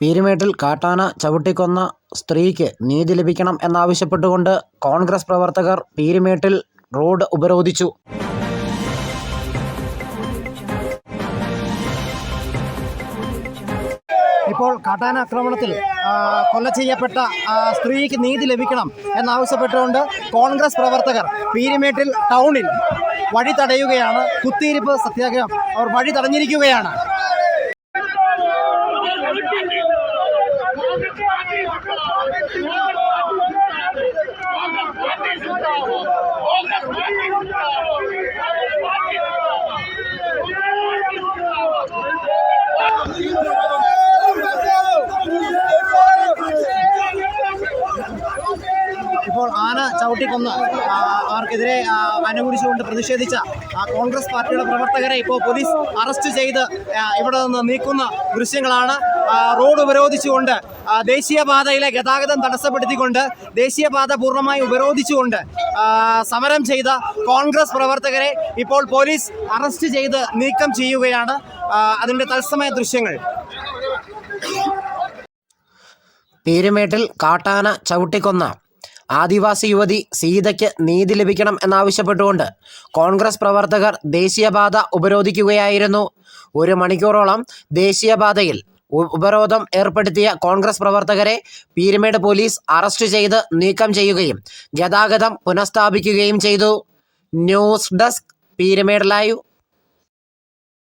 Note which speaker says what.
Speaker 1: പീരുമേട്ടിൽ കാട്ടാന ചവിട്ടിക്കൊന്ന സ്ത്രീക്ക് നീതി ലഭിക്കണം എന്നാവശ്യപ്പെട്ടുകൊണ്ട് കോൺഗ്രസ് പ്രവർത്തകർ പീരുമേട്ടിൽ റോഡ് ഉപരോധിച്ചു. ഇപ്പോൾ കാട്ടാന ആക്രമണത്തിൽ കൊല ചെയ്യപ്പെട്ട സ്ത്രീക്ക് നീതി ലഭിക്കണം എന്നാവശ്യപ്പെട്ടുകൊണ്ട് കോൺഗ്രസ് പ്രവർത്തകർ പീരുമേട്ടിൽ ടൗണിൽ വഴി തടയുകയാണ്. കുത്തിയിരിപ്പ് സത്യാഗ്രഹം അവർ വഴി തടഞ്ഞിരിക്കുകയാണ്. ഇപ്പോൾ ആന ചവിട്ടിക്കൊന്ന് അവർക്കെതിരെ അനുകൂലിച്ചുകൊണ്ട് പ്രതിഷേധിച്ച കോൺഗ്രസ് പാർട്ടിയുടെ പ്രവർത്തകരെ ഇപ്പോൾ പോലീസ് അറസ്റ്റ് ചെയ്ത് ഇവിടെ നിന്ന് നീക്കുന്ന ദൃശ്യങ്ങളാണ്. റോഡ് ഉപരോധിച്ചുകൊണ്ട് ദേശീയപാതയിലെ ഗതാഗതം തടസ്സപ്പെടുത്തിക്കൊണ്ട് ദേശീയപാത പൂർണ്ണമായി ഉപരോധിച്ചുകൊണ്ട് സമരം ചെയ്ത കോൺഗ്രസ് പ്രവർത്തകരെ ഇപ്പോൾ പോലീസ് അറസ്റ്റ് ചെയ്ത് നീക്കം ചെയ്യുകയാണ്. അതിൻ്റെ തത്സമയ ദൃശ്യങ്ങൾ. പീരുമേട്ടിൽ കാട്ടാന ചവിട്ടിക്കൊന്ന ആദിവാസി യുവതി സീതയ്ക്ക് നീതി ലഭിക്കണം എന്നാവശ്യപ്പെട്ടുകൊണ്ട് കോൺഗ്രസ് പ്രവർത്തകർ ദേശീയപാത ഉപരോധിക്കുകയായിരുന്നു. 1 മണിക്കൂറോളം ദേശീയപാതയിൽ ഉപരോധം ഏർപ്പെടുത്തിയ കോൺഗ്രസ് പ്രവർത്തകരെ പീരുമേട് പോലീസ് അറസ്റ്റ് ചെയ്ത് നീക്കം ചെയ്യുകയും ഗതാഗതം പുനഃസ്ഥാപിക്കുകയും ചെയ്തു. News desk Peermade live.